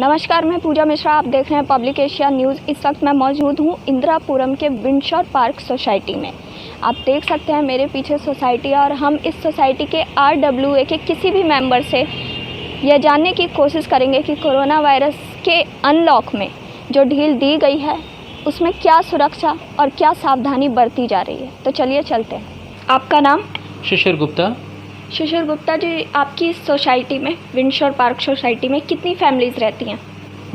नमस्कार, मैं पूजा मिश्रा। आप देख रहे हैं पब्लिक एशिया न्यूज़। इस वक्त मैं मौजूद हूँ इंदिरापुरम के विंडसर पार्क सोसाइटी में। आप देख सकते हैं मेरे पीछे सोसाइटी है और हम इस सोसाइटी के RWA के किसी भी मेंबर से यह जानने की कोशिश करेंगे कि कोरोना वायरस के अनलॉक में जो ढील दी गई है उसमें क्या सुरक्षा और क्या सावधानी बरती जा रही है। तो चलिए चलते हैं। आपका नाम? शिशिर गुप्ता। शिशिर गुप्ता जी, आपकी सोसाइटी में, विंडसर पार्क सोसाइटी में कितनी फैमिलीज़ रहती हैं?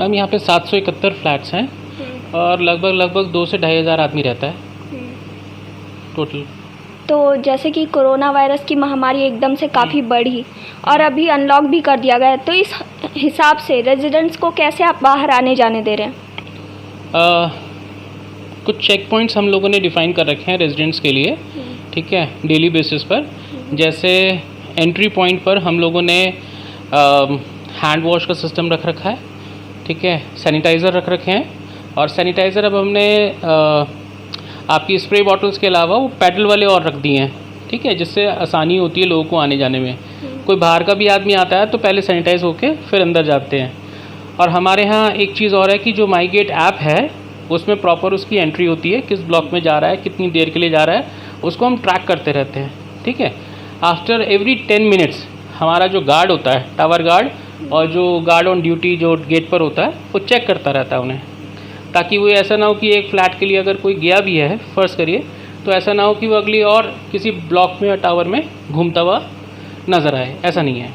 मैम यहाँ पे 771 फ्लैट्स हैं और लगभग 2 से 2,500 आदमी रहता है टोटल। तो जैसे कि कोरोना वायरस की महामारी एकदम से काफ़ी बढ़ी और अभी अनलॉक भी कर दिया गया है, तो इस हिसाब से रेजिडेंट्स को कैसे आप बाहर आने जाने दे रहे हैं? कुछ चेक पॉइंट्स हम लोगों ने डिफ़ाइन कर रखे हैं रेजिडेंट्स के लिए, ठीक है, डेली बेसिस पर। जैसे एंट्री पॉइंट पर हम लोगों ने हैंड वॉश का सिस्टम रख रखा है, ठीक है, सैनिटाइज़र रख रखे हैं। और सैनिटाइज़र अब हमने आपकी स्प्रे बॉटल्स के अलावा वो पैडल वाले और रख दिए हैं, ठीक है, जिससे आसानी होती है लोगों को आने जाने में। कोई बाहर का भी आदमी आता है तो पहले सैनिटाइज़ होके फिर अंदर जाते हैं। और हमारे यहाँ एक चीज़ और है कि जो माई गेट ऐप है उसमें प्रॉपर उसकी एंट्री होती है, किस ब्लॉक में जा रहा है, कितनी देर के लिए जा रहा है, उसको हम ट्रैक करते रहते हैं, ठीक है। आफ्टर एवरी 10 मिनट्स हमारा जो गार्ड होता है, टावर गार्ड, और जो गार्ड ऑन ड्यूटी जो गेट पर होता है, वो चेक करता रहता है उन्हें, ताकि वो ऐसा ना हो कि एक फ़्लैट के लिए अगर कोई गया भी है, फ़र्ज़ करिए, तो ऐसा ना हो कि वो अगली और किसी ब्लॉक में या टावर में घूमता हुआ नज़र आए, ऐसा नहीं है।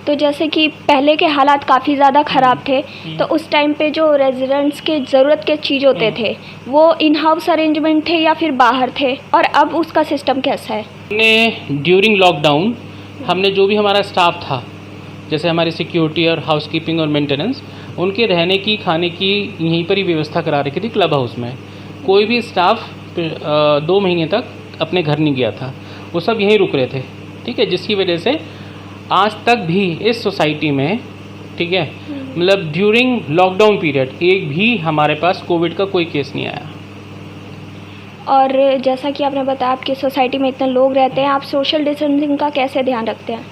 तो जैसे कि पहले के हालात काफ़ी ज़्यादा ख़राब थे, तो उस टाइम पे जो रेजिडेंट्स के ज़रूरत के चीज़ होते थे वो इन हाउस अरेंजमेंट थे या फिर बाहर थे, और अब उसका सिस्टम कैसा है? हमने ड्यूरिंग लॉकडाउन हमने जो भी हमारा स्टाफ था, जैसे हमारी सिक्योरिटी और हाउसकीपिंग और मेंटेनेंस, उनके रहने की, खाने की यहीं पर ही व्यवस्था करा रखी थी क्लब हाउस में। कोई भी स्टाफ 2 महीने तक अपने घर नहीं गया था, वो सब यहीं रुक रहे थे, ठीक है, जिसकी वजह से आज तक भी इस सोसाइटी में, ठीक है, मतलब ड्यूरिंग लॉकडाउन पीरियड एक भी हमारे पास कोविड का कोई केस नहीं आया। और जैसा कि आपने बताया आपकी सोसाइटी में इतने लोग रहते हैं, आप सोशल डिस्टेंसिंग का कैसे ध्यान रखते हैं?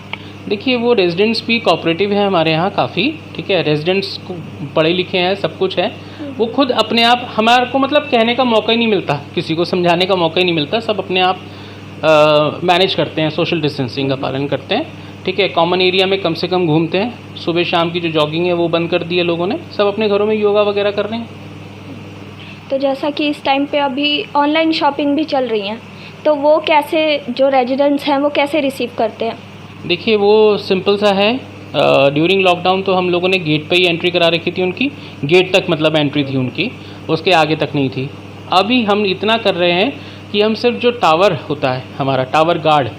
देखिए, वो रेजिडेंट्स भी कोऑपरेटिव है हमारे यहाँ काफ़ी, ठीक है, रेजिडेंट्स को पढ़े लिखे हैं, सब कुछ है, वो खुद अपने आप, हमारे को मतलब कहने का मौका ही नहीं मिलता, किसी को समझाने का मौका ही नहीं मिलता, सब अपने आप मैनेज करते हैं, सोशल डिस्टेंसिंग का पालन करते हैं, ठीक है। कॉमन एरिया में कम से कम घूमते हैं, सुबह शाम की जो जॉगिंग है वो बंद कर दी है लोगों ने, सब अपने घरों में योगा वगैरह कर रहे हैं। तो जैसा कि इस टाइम पे अभी ऑनलाइन शॉपिंग भी चल रही हैं, तो वो कैसे, जो रेजिडेंट्स हैं वो कैसे रिसीव करते हैं? देखिए, वो सिंपल सा है। ड्यूरिंग लॉकडाउन तो हम लोगों ने गेट पे ही एंट्री करा रखी थी उनकी, गेट तक मतलब एंट्री थी उनकी, उसके आगे तक नहीं थी। अभी हम इतना कर रहे हैं कि हम सिर्फ जो टावर होता है हमारा, टावर गार्ड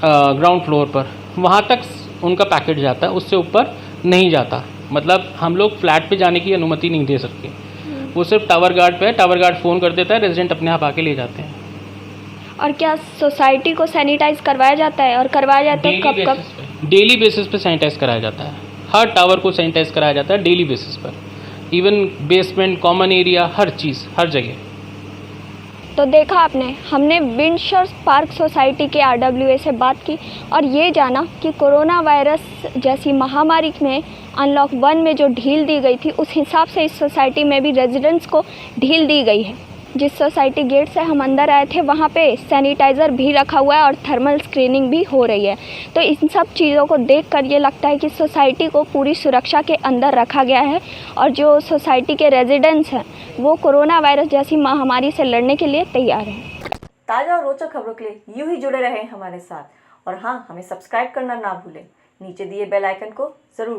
ग्राउंड फ्लोर पर, वहाँ तक उनका पैकेट जाता है, उससे ऊपर नहीं जाता। मतलब हम लोग फ्लैट पे जाने की अनुमति नहीं दे सकते, वो सिर्फ टावर गार्ड पे है। टावर गार्ड फ़ोन कर देता है, रेजिडेंट अपने आप आके ले जाते हैं। और क्या सोसाइटी को सैनिटाइज करवाया जाता है, और करवाया जाता है कब कब? डेली बेसिस पे सैनिटाइज कराया जाता है, हर टावर को सैनिटाइज कराया जाता है डेली बेसिस पर, इवन बेसमेंट, कॉमन एरिया, हर चीज़, हर जगह। तो देखा आपने, हमने विंडसर पार्क सोसाइटी के RWA से बात की और ये जाना कि कोरोना वायरस जैसी महामारी में अनलॉक 1 में जो ढील दी गई थी, उस हिसाब से इस सोसाइटी में भी रेजिडेंट्स को ढील दी गई है। जिस सोसाइटी गेट से हम अंदर आए थे वहाँ पे सैनिटाइज़र भी रखा हुआ है और थर्मल स्क्रीनिंग भी हो रही है। तो इन सब चीज़ों को देखकर ये लगता है कि सोसाइटी को पूरी सुरक्षा के अंदर रखा गया है और जो सोसाइटी के रेजिडेंट्स हैं वो कोरोना वायरस जैसी महामारी से लड़ने के लिए तैयार हैं। ताज़ा और रोचक खबरों के लिए यूं ही जुड़े रहें हमारे साथ, और हाँ, हमें सब्सक्राइब करना ना भूलें। नीचे दिए बेल आइकन को ज़रूर